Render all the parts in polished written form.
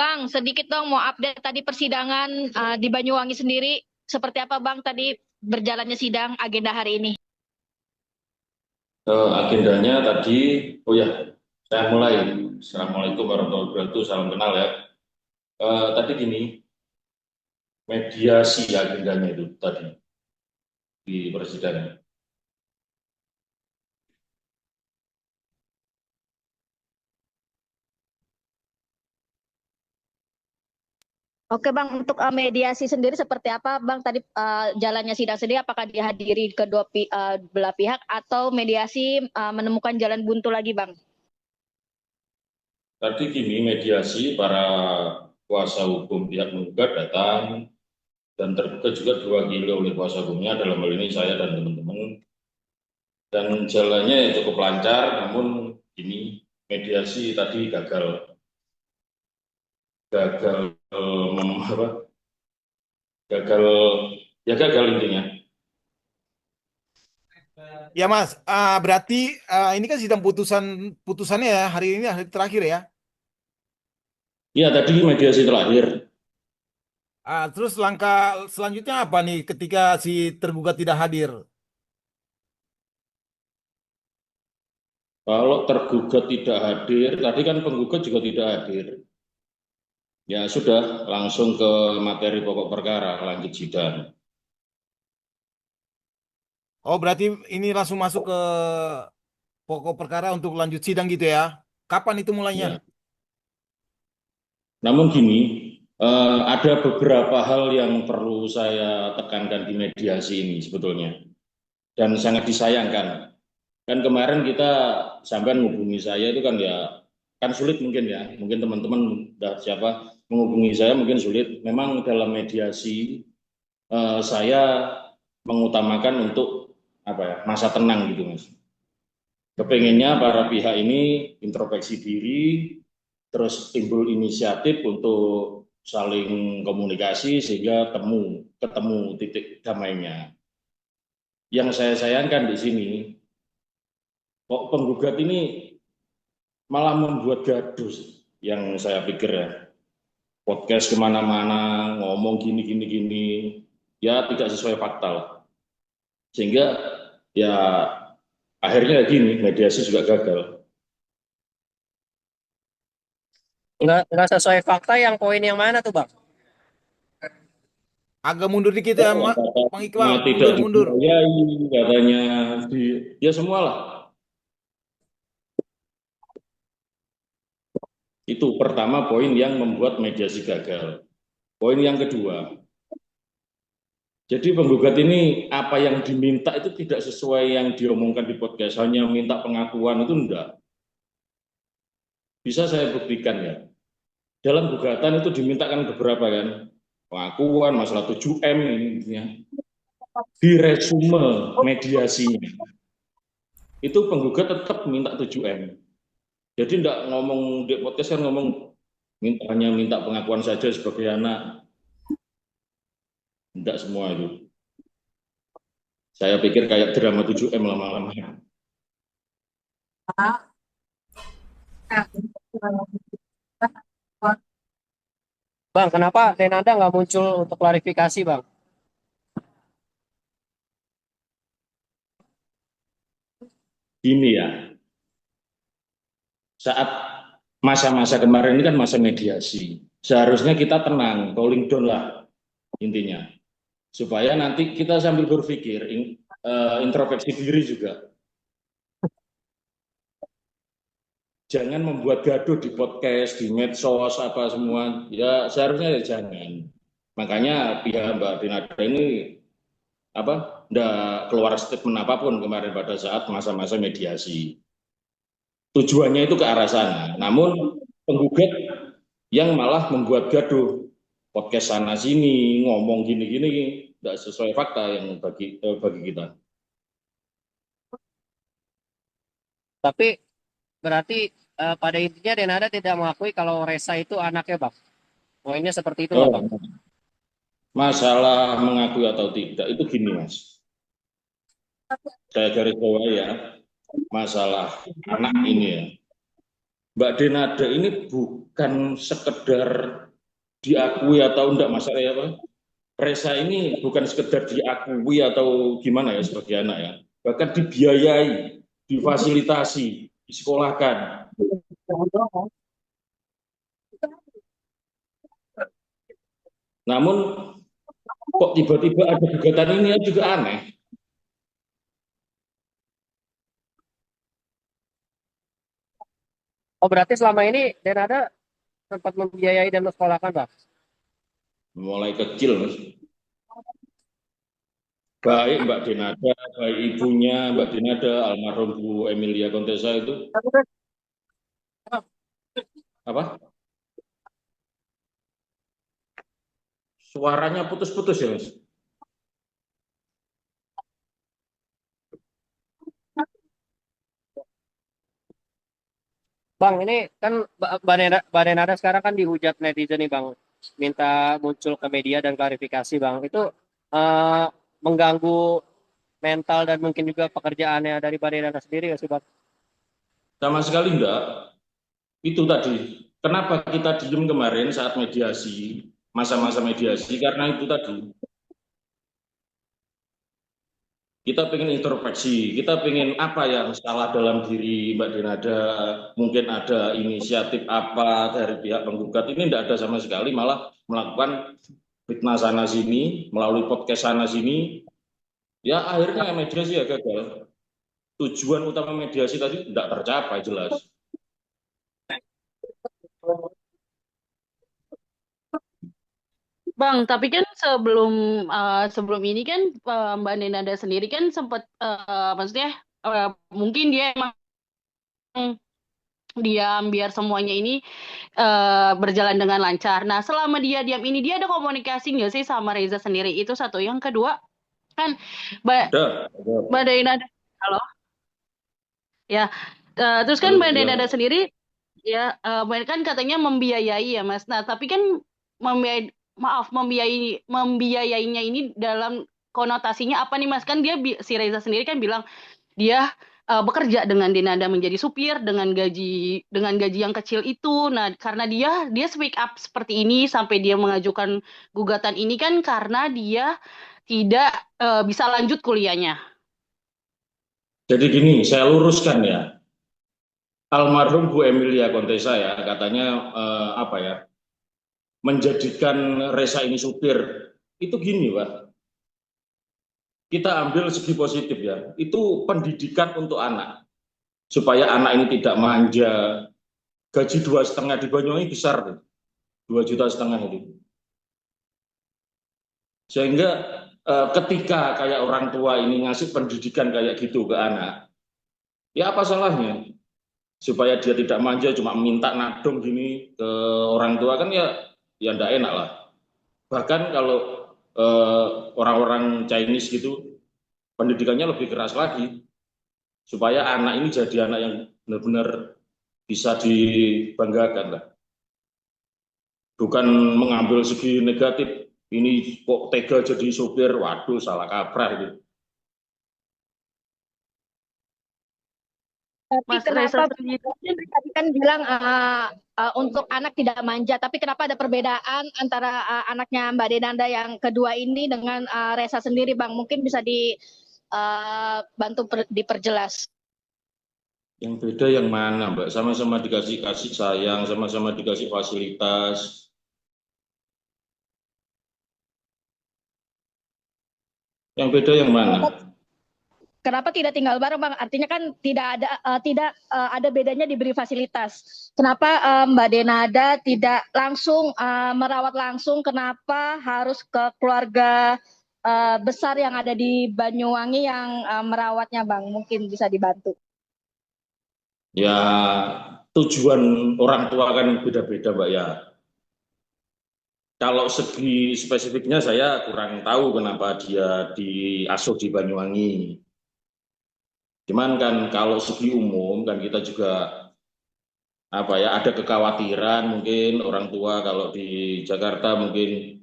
Bang, sedikit dong mau update tadi persidangan di Banyuwangi sendiri. Seperti apa Bang tadi berjalannya sidang agenda hari ini? Agendanya tadi, oh ya, saya mulai. Assalamualaikum warahmatullahi wabarakatuh, salam kenal ya. Tadi gini, mediasi agendanya itu tadi di persidangan. Oke Bang, untuk mediasi sendiri seperti apa Bang tadi jalannya sidang sendiri? Apakah dihadiri kedua belah pihak atau mediasi menemukan jalan buntu lagi Bang? Tadi gini, mediasi para kuasa hukum pihak menggugat datang dan tergugat juga diwakili oleh kuasa hukumnya, dalam hal ini saya dan teman-teman. Dan jalannya ya cukup lancar, namun ini mediasi tadi gagal, gagal, apa, gagal, ya gagal intinya. Ya Mas, berarti ini kan sidang putusannya ya hari ini hari terakhir ya. Ya tadi mediasi terakhir. Terus langkah selanjutnya apa nih ketika si tergugat tidak hadir? Kalau tergugat tidak hadir, tadi kan penggugat juga tidak hadir. Ya sudah, langsung ke materi pokok perkara, lanjut sidang. Oh berarti ini langsung masuk ke pokok perkara untuk lanjut sidang gitu ya. Kapan itu mulainya? Ya. Namun gini, ada beberapa hal yang perlu saya tekankan di mediasi ini sebetulnya. Dan sangat disayangkan. Kan kemarin kita sampai menghubungi saya itu kan ya, kan sulit mungkin ya. Mungkin teman-teman siapa menghubungi saya mungkin sulit. Memang dalam mediasi saya mengutamakan untuk apa ya, masa tenang gitu Mas. Kepengennya para pihak ini introspeksi diri, terus timbul inisiatif untuk saling komunikasi sehingga ketemu titik damainya. Yang saya sayangkan di sini, kok penggugat ini malah membuat gaduh, yang saya pikir ya, podcast kemana-mana, ngomong gini, gini, gini, ya tidak sesuai fakta lah. Sehingga ya akhirnya gini, mediasi juga gagal. Nggak sesuai fakta yang poin yang mana tuh Bang? Agak mundur dikit ya, Bang Iqbal. Katanya tidak Mundur, mundur. dibiayai, katanya ya semua lah. Itu pertama poin yang membuat mediasi gagal. Poin yang kedua, jadi penggugat ini apa yang diminta itu tidak sesuai yang diomongkan di podcast, hanya minta pengakuan itu enggak. Bisa saya buktikan ya. Dalam gugatan itu dimintakan beberapa kan, pengakuan masalah 7M ini ya. Di resume mediasinya itu penggugat tetap minta 7M. Jadi enggak ngomong di podcast kan ngomong hanya minta pengakuan saja sebagai anak, enggak semua itu. Saya pikir kayak drama 7M lama-lama. Bang, kenapa Denanda nggak muncul untuk klarifikasi Bang? Gini ya, saat masa-masa kemarin ini kan masa mediasi. Seharusnya kita tenang, cooling down lah intinya. Supaya nanti kita sambil berpikir, introspeksi diri juga. Jangan membuat gaduh di podcast, di medsos, apa semua. Ya seharusnya ya jangan. Makanya pihak Mbak Dinada ini apa, nggak keluar statement apapun kemarin pada saat masa-masa mediasi. Tujuannya itu ke arah sana. Namun penggugat yang malah membuat gaduh, podcast sana sini ngomong gini-gini tidak sesuai fakta yang bagi kita. Tapi berarti pada intinya Denanda tidak mengakui kalau Resa itu anaknya Bang. Poinnya seperti itu nggak Bang? Oh, masalah mengakui atau tidak itu gini Mas, saya garis bawah ya, masalah anak ini ya, Mbak Denada ini bukan sekedar diakui atau enggak masalah ya Pak. Resa ini bukan sekedar diakui atau gimana ya sebagai anak ya. Bahkan dibiayai, difasilitasi, disekolahkan. Namun kok tiba-tiba ada gugatan ini ya juga aneh. Oh, berarti selama ini Denada sempat membiayai dan mensekolahkan, Bang? Mulai kecil Mas. Baik Mbak Denada, baik ibunya Mbak Denada, almarhum Bu Emilia Kontesa itu apa? Suaranya putus-putus ya Mas. Bang, ini kan Mbak Denada sekarang kan dihujat netizen nih, Bang. Minta muncul ke media dan klarifikasi, Bang. Itu eh, mengganggu mental dan mungkin juga pekerjaannya dari Mbak Denada sendiri nggak sih, Bang? Sama sekali enggak. Itu tadi. Kenapa kita diem kemarin saat mediasi, masa-masa mediasi, karena itu tadi. Kita pengen introspeksi, kita pengen apa yang salah dalam diri Mbak Denada, mungkin ada inisiatif apa dari pihak penggugat, ini tidak ada sama sekali, malah melakukan fitnah sana sini, melalui podcast sana sini, ya akhirnya mediasi ya gagal. Tujuan utama mediasi tadi tidak tercapai jelas. Bang, tapi kan sebelum ini kan Mbak Nenada sendiri kan sempat maksudnya mungkin dia emang diam biar semuanya ini berjalan dengan lancar. Nah, selama dia diam ini dia ada komunikasi nggak sih sama Reza sendiri? Itu satu. Yang kedua kan Mbak Ada. Mbak Nenada, halo, ya. Terus kan Halo, Mbak ya. Nenada sendiri ya kan katanya membiayai ya Mas. Nah, tapi kan membiayainya ini dalam konotasinya apa nih Mas? Kan si Reza sendiri kan bilang dia bekerja dengan Denada menjadi supir dengan gaji yang kecil itu. Nah, karena dia speak up seperti ini sampai dia mengajukan gugatan ini kan karena dia tidak bisa lanjut kuliahnya. Jadi gini, saya luruskan ya. Almarhum Bu Emilia Kontesa ya, katanya apa ya, menjadikan Resa ini supir. Itu gini Pak, kita ambil segi positif ya, itu pendidikan untuk anak. Supaya anak ini tidak manja, gaji 2,5 di Banyuwangi besar, 2,5 juta itu. Sehingga ketika kayak orang tua ini ngasih pendidikan kayak gitu ke anak, ya apa salahnya? Supaya dia tidak manja cuma minta nadong gini ke orang tua kan ya enggak enak lah. Bahkan kalau orang-orang Chinese gitu pendidikannya lebih keras lagi supaya anak ini jadi anak yang benar-benar bisa dibanggakan lah. Bukan mengambil segi negatif, ini kok tega jadi supir, waduh salah kaprah gitu. Tapi Mas Reza kenapa sendiri. tadi kan bilang untuk anak tidak manja, tapi kenapa ada perbedaan antara anaknya Mbak Denanda yang kedua ini dengan Reza sendiri, Bang? Mungkin bisa dibantu diperjelas. Yang beda yang mana Mbak? Sama-sama dikasih kasih sayang, sama-sama dikasih fasilitas. Yang beda yang mana? Kenapa tidak tinggal bareng, Bang? Artinya kan tidak ada bedanya diberi fasilitas. Kenapa Mbak Denada tidak langsung merawat langsung? Kenapa harus ke keluarga besar yang ada di Banyuwangi yang merawatnya, Bang? Mungkin bisa dibantu. Ya tujuan orang tua kan beda-beda Mbak ya. Kalau segi spesifiknya saya kurang tahu kenapa dia diasuh di Banyuwangi. Cuman kan kalau segi umum kan kita juga apa ya ada kekhawatiran mungkin orang tua kalau di Jakarta mungkin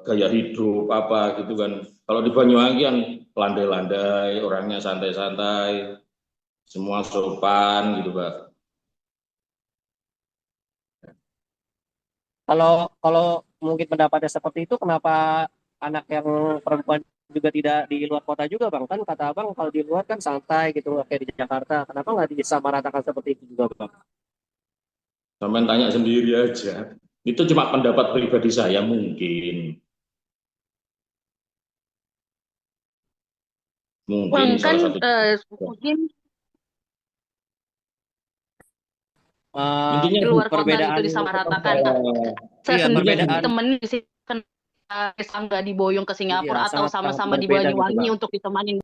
gaya hidup apa gitu kan. Kalau di Banyuwangi kan landai-landai, orangnya santai-santai, semua sopan gitu Pak. Kalau kalau mungkin pendapatnya seperti itu, kenapa anak yang perempuan juga tidak di luar kota juga bang? Kan kata abang kalau di luar kan santai gitu kayak di Jakarta. Kenapa nggak disamaratakan seperti itu juga bang? Sampean tanya sendiri aja. Itu cuma pendapat pribadi saya mungkin. Mungkin Bang kan salah satu. mungkin Eh, di Intinya luar kota gitu perbedaan disamaratakan. Saya iya sendiri intinya perbedaan ditemenin di sini kan nggak diboyong ke iya Singapura atau sangat sangat sama-sama di berbeda gitu Banyuwangi bang. untuk ditemanin.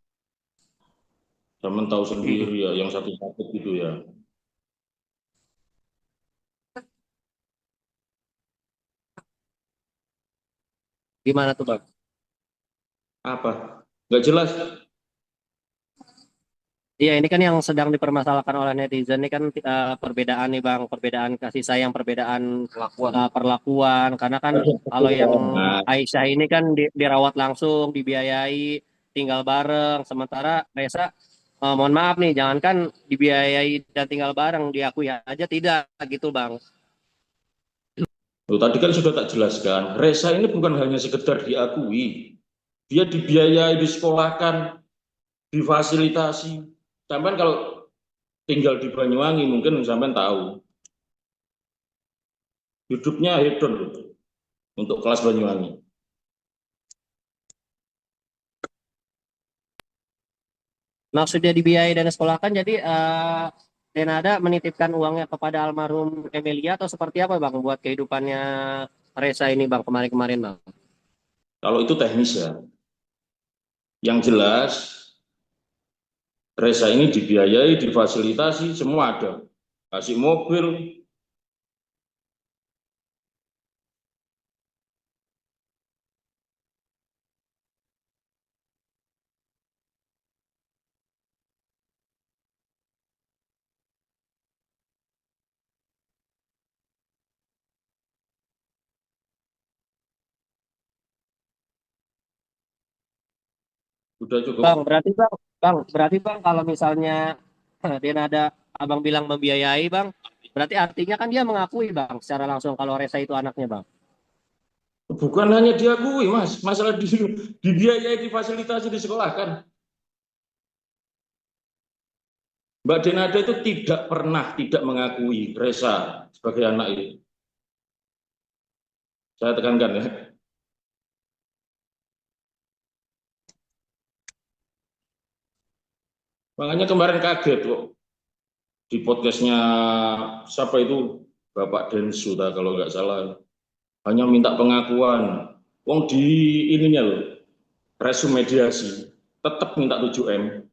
teman tahu Mm-mm. sendiri ya, yang satu sakit gitu ya. Gimana tuh bang? Apa? Nggak jelas. Iya, ini kan yang sedang dipermasalahkan oleh netizen ini kan perbedaan nih Bang, perbedaan kasih sayang, perbedaan perlakuan. Karena kan kalau yang Nah, Aisyah ini kan dirawat langsung, dibiayai, tinggal bareng. Sementara Reza, mohon maaf nih, jangankan dibiayai dan tinggal bareng, diakui aja tidak gitu Bang. loh, tadi kan sudah tak jelaskan. Reza ini bukan hanya sekedar diakui. Dia dibiayai, disekolahkan, difasilitasi. Sampai kalau tinggal di Banyuwangi mungkin sampai tahu. Hidupnya hedon loh, untuk kelas Banyuwangi. Maksudnya dibiayai dan disekolahkan, jadi Denada menitipkan uangnya kepada almarhum Emilia atau seperti apa Bang buat kehidupannya Reza ini Bang kemarin-kemarin Bang? Kalau itu teknis ya. Yang jelas Reza ini dibiayai, difasilitasi, semua ada. Kasih mobil. Sudah cukup. Bang, berarti Bang kalau misalnya Denada Abang bilang membiayai Bang, berarti artinya kan dia mengakui Bang secara langsung kalau Reza itu anaknya Bang. Bukan hanya diakui, Mas. Masalah dibiayai, difasilitasi, disekolahkan. Mbak Denada itu tidak pernah tidak mengakui Reza sebagai anak itu. Saya tekankan ya. Makanya kemarin kaget kok di podcastnya siapa itu, Bapak Densu kalau nggak salah, hanya minta pengakuan. Wong di ininya loh, resume mediasi, tetap minta 7M.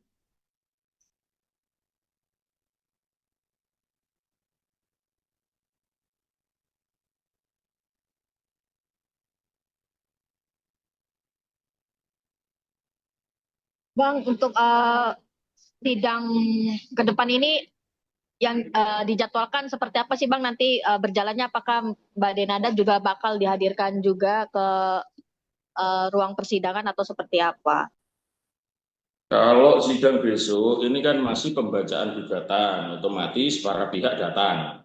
Bang, untuk sidang ke depan ini yang dijadwalkan seperti apa sih Bang nanti berjalannya? Apakah Mbak Denada juga bakal dihadirkan juga ke ruang persidangan atau seperti apa? Kalau sidang besok ini kan masih pembacaan gugatan, otomatis para pihak datang,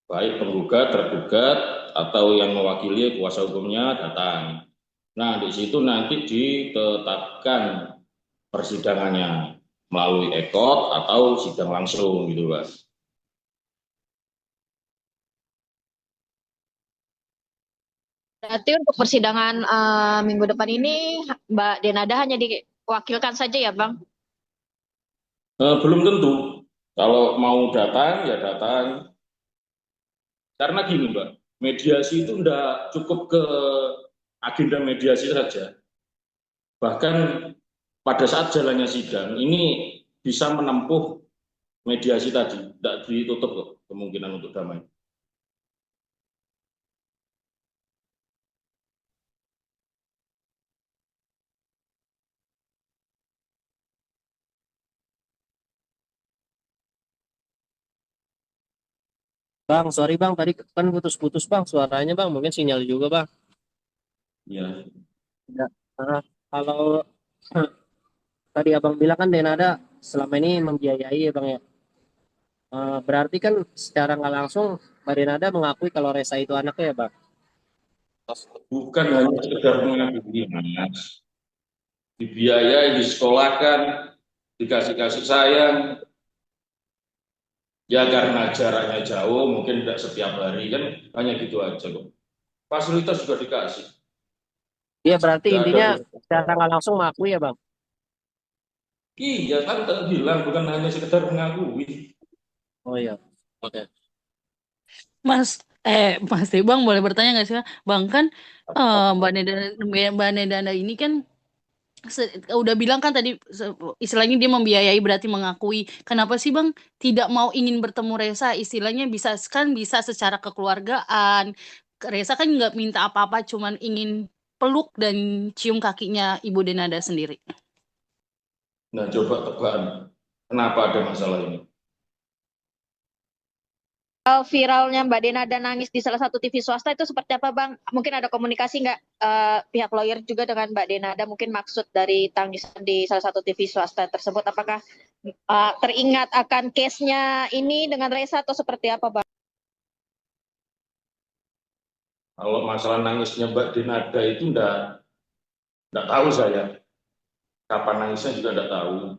baik penggugat, tergugat, atau yang mewakili kuasa hukumnya datang. Nah, di situ nanti ditetapkan persidangannya melalui ekot atau sidang langsung gitu, Pak. Berarti untuk persidangan minggu depan ini Mbak Denada hanya diwakilkan saja ya Bang? Belum tentu. Kalau mau datang ya datang. Karena gini, Mbak, mediasi itu enggak cukup ke agenda mediasi saja. Bahkan pada saat jalannya sidang ini bisa menempuh mediasi tadi, tidak ditutup kok kemungkinan untuk damai. Bang, sorry Bang, tadi kan putus-putus Bang suaranya Bang, mungkin sinyal juga Bang. Ya, Ya. Nah, kalau tadi Abang bilang kan Denada selama ini membiayai ya Bang ya. Berarti kan secara nggak langsung Mbak Denada mengakui kalau Reza itu anaknya ya Bang? Bukan hanya sekedar mengakui, Mas. Dibiayai, disekolahkan, dikasih kasih sayang. Ya karena jaraknya jauh, mungkin tidak setiap hari kan, hanya gitu aja kok. Fasilitas juga dikasih. Iya berarti Tidak ada. intinya secara nggak langsung mengakui ya Bang? Iya kan tadi bilang bukan hanya sekedar mengakui. Oh iya. Oke. Mas Bang boleh bertanya nggak sih Bang? Kan Mbak Nedanda ini kan udah bilang kan tadi istilahnya dia membiayai berarti mengakui. Kenapa sih Bang tidak mau ingin bertemu Reza? Istilahnya bisa kan bisa secara kekeluargaan. Reza kan nggak minta apa-apa, cuman ingin peluk dan cium kakinya Ibu Denada sendiri. Nah coba tebakan, kenapa ada masalah ini? Viralnya Mbak Denada nangis di salah satu TV swasta itu seperti apa Bang? Mungkin ada komunikasi nggak pihak lawyer juga dengan Mbak Denada? Mungkin maksud dari tangisan di salah satu TV swasta tersebut, apakah teringat akan case-nya ini dengan Reza atau seperti apa Bang? Kalau masalah nangisnya Mbak Denada itu enggak tahu saya. Kapan nangisnya juga enggak tahu.